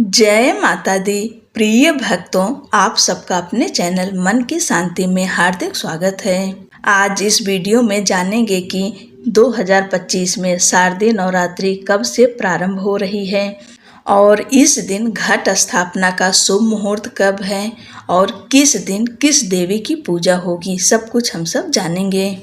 जय माता दी। प्रिय भक्तों, आप सबका अपने चैनल मन की शांति में हार्दिक स्वागत है। आज इस वीडियो में जानेंगे कि 2025 में शारदीय नवरात्रि कब से प्रारंभ हो रही है और इस दिन घट स्थापना का शुभ मुहूर्त कब है और किस दिन किस देवी की पूजा होगी, सब कुछ हम सब जानेंगे।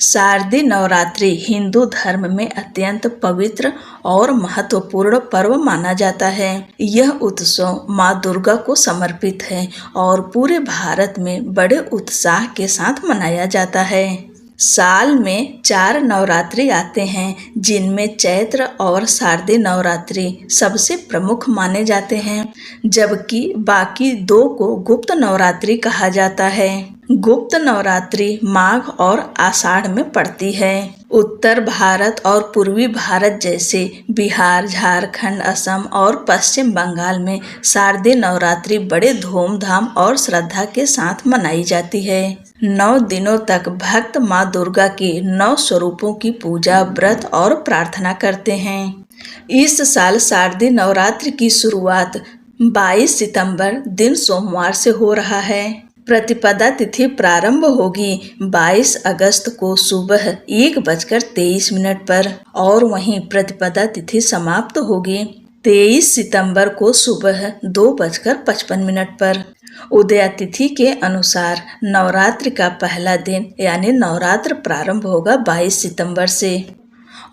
शारदीय नवरात्रि हिंदू धर्म में अत्यंत पवित्र और महत्वपूर्ण पर्व माना जाता है। यह उत्सव माँ दुर्गा को समर्पित है और पूरे भारत में बड़े उत्साह के साथ मनाया जाता है। साल में 4 नवरात्रि आते हैं, जिनमें चैत्र और शारदीय नवरात्रि सबसे प्रमुख माने जाते हैं, जबकि बाकी 2 को गुप्त नवरात्रि कहा जाता है। गुप्त नवरात्रि माघ और आषाढ़ में पड़ती है। उत्तर भारत और पूर्वी भारत जैसे बिहार, झारखंड, असम और पश्चिम बंगाल में शारदीय नवरात्रि बड़े धूमधाम और श्रद्धा के साथ मनाई जाती है। 9 दिनों तक भक्त माँ दुर्गा के 9 स्वरूपों की पूजा, व्रत और प्रार्थना करते हैं। इस साल शारदीय नवरात्रि की शुरुआत 22 सितंबर दिन सोमवार से हो रहा है। प्रतिपदा तिथि प्रारंभ होगी 22 अगस्त को सुबह 1:23 पर और वहीं प्रतिपदा तिथि समाप्त होगी 23 सितंबर को सुबह 2:55 पर। उदया तिथि के अनुसार नवरात्रि का पहला दिन यानी नवरात्र प्रारंभ होगा 22 सितंबर से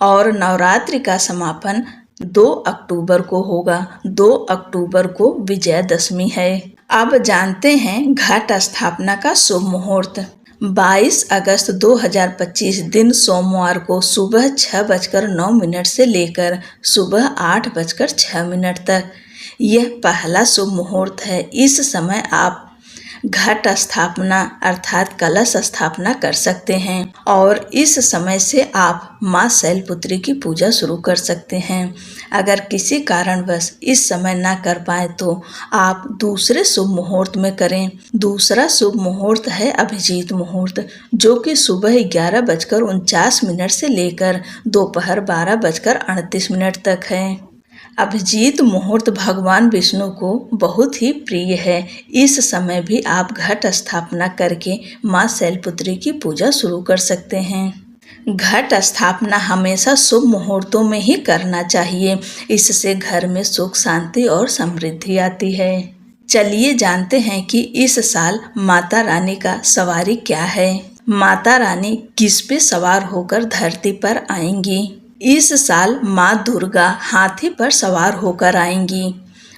और नवरात्रि का समापन 2 अक्टूबर को होगा। 2 अक्टूबर को विजयदशमी है। अब जानते हैं घट स्थापना का शुभ मुहूर्त। 22 अगस्त 2025 दिन सोमवार को सुबह 6:09 से लेकर सुबह 8:06 तक यह पहला शुभ मुहूर्त है। इस समय आप घट स्थापना अर्थात कलश स्थापना कर सकते हैं और इस समय से आप माँ शैलपुत्री की पूजा शुरू कर सकते हैं। अगर किसी कारणवश इस समय ना कर पाए तो आप दूसरे शुभ मुहूर्त में करें। दूसरा शुभ मुहूर्त है अभिजीत मुहूर्त, जो कि सुबह 11:49 से लेकर दोपहर 12:38 तक है। अभिजीत मुहूर्त भगवान विष्णु को बहुत ही प्रिय है। इस समय भी आप घट स्थापना करके माँ शैलपुत्री की पूजा शुरू कर सकते हैं। घट स्थापना हमेशा शुभ मुहूर्तों में ही करना चाहिए। इससे घर में सुख, शांति और समृद्धि आती है। चलिए जानते हैं कि इस साल माता रानी का सवारी क्या है। माता रानी किस पे सवार होकर धरती पर आएंगी। इस साल माँ दुर्गा हाथी पर सवार होकर आएंगी।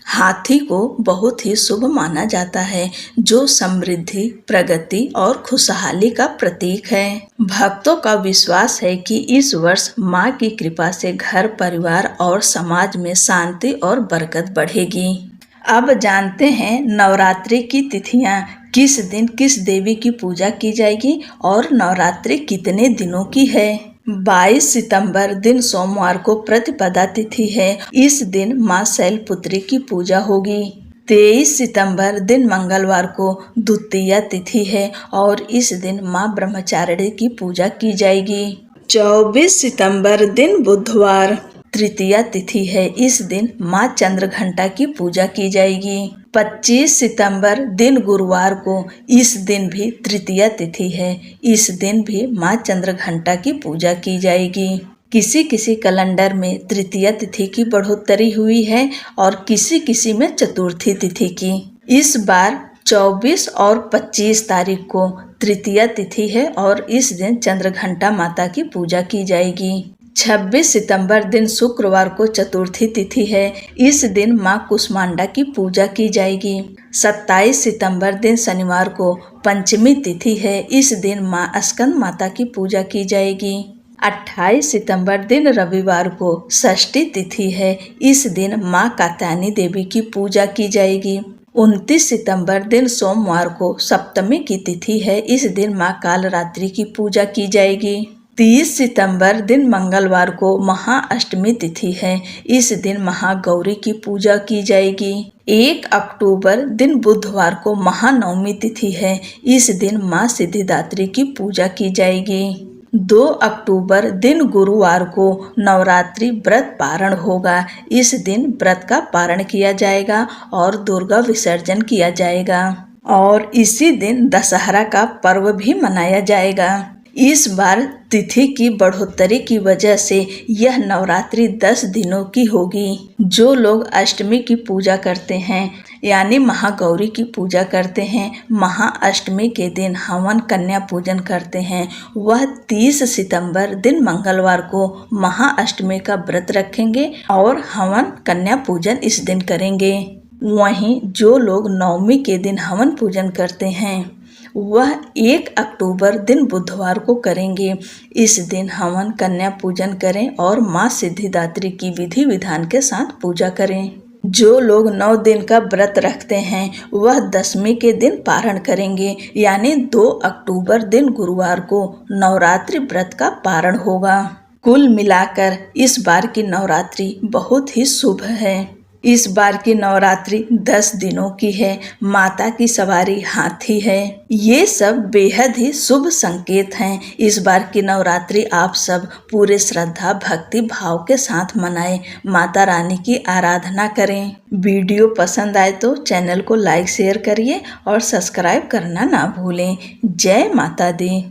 हाथी को बहुत ही शुभ माना जाता है, जो समृद्धि, प्रगति और खुशहाली का प्रतीक है। भक्तों का विश्वास है कि इस वर्ष माँ की कृपा से घर, परिवार और समाज में शांति और बरकत बढ़ेगी। अब जानते हैं नवरात्रि की तिथियां, किस दिन किस देवी की पूजा की जाएगी और नवरात्रि कितने दिनों की है। 22 सितंबर दिन सोमवार को प्रतिपदा तिथि है। इस दिन माँ शैलपुत्री की पूजा होगी। 23 सितंबर दिन मंगलवार को द्वितीया तिथि है और इस दिन माँ ब्रह्मचारिणी की पूजा की जाएगी। 24 सितंबर दिन बुधवार तृतीया तिथि है। इस दिन माँ चंद्रघंटा की पूजा की जाएगी। 25 सितंबर दिन गुरुवार को इस दिन भी तृतीया तिथि है। इस दिन भी माँ चंद्रघंटा की पूजा की जाएगी। किसी किसी कैलेंडर में तृतीया तिथि की बढ़ोतरी हुई है और किसी किसी में चतुर्थी तिथि की। इस बार 24 और 25 तारीख को तृतीया तिथि है और इस दिन चंद्रघंटा माता की पूजा की जाएगी। 26 सितंबर दिन शुक्रवार को चतुर्थी तिथि है। इस दिन माँ कुष्मांडा की पूजा की जाएगी। 27 सितंबर दिन शनिवार को पंचमी तिथि है। इस दिन माँ स्कंद माता की पूजा की जाएगी। 28 सितंबर दिन रविवार को षष्ठी तिथि है। इस दिन माँ कात्यायनी देवी की पूजा की जाएगी। 29 सितंबर दिन सोमवार को सप्तमी की तिथि है। इस दिन माँ कालरात्रि की पूजा की जाएगी। 30 सितंबर दिन मंगलवार को महाअष्टमी तिथि है। इस दिन महागौरी की पूजा की जाएगी। 1 अक्टूबर दिन बुधवार को महानवमी तिथि है। इस दिन माँ सिद्धिदात्री की पूजा की जाएगी। 2 अक्टूबर दिन गुरुवार को नवरात्रि व्रत पारण होगा। इस दिन व्रत का पारण किया जाएगा और दुर्गा विसर्जन किया जाएगा और इसी दिन दशहरा का पर्व भी मनाया जाएगा। इस बार तिथि की बढ़ोतरी की वजह से यह नवरात्रि 10 दिनों की होगी। जो लोग अष्टमी की पूजा करते हैं यानी महागौरी की पूजा करते हैं, महाअष्टमी के दिन हवन कन्या पूजन करते हैं, वह 30 सितंबर दिन मंगलवार को महाअष्टमी का व्रत रखेंगे और हवन कन्या पूजन इस दिन करेंगे। वहीं जो लोग नवमी के दिन हवन पूजन करते हैं वह 1 अक्टूबर दिन बुधवार को करेंगे। इस दिन हवन कन्या पूजन करें और माँ सिद्धिदात्री की विधि विधान के साथ पूजा करें। जो लोग 9 दिन का व्रत रखते हैं वह दशमी के दिन पारण करेंगे यानी 2 अक्टूबर दिन गुरुवार को नवरात्रि व्रत का पारण होगा। कुल मिलाकर इस बार की नवरात्रि बहुत ही शुभ है। इस बार की नवरात्रि 10 दिनों की है। माता की सवारी हाथी है। ये सब बेहद ही शुभ संकेत हैं। इस बार की नवरात्रि आप सब पूरे श्रद्धा भक्ति भाव के साथ मनाएं, माता रानी की आराधना करें। वीडियो पसंद आए तो चैनल को लाइक शेयर करिए और सब्सक्राइब करना ना भूलें। जय माता दी।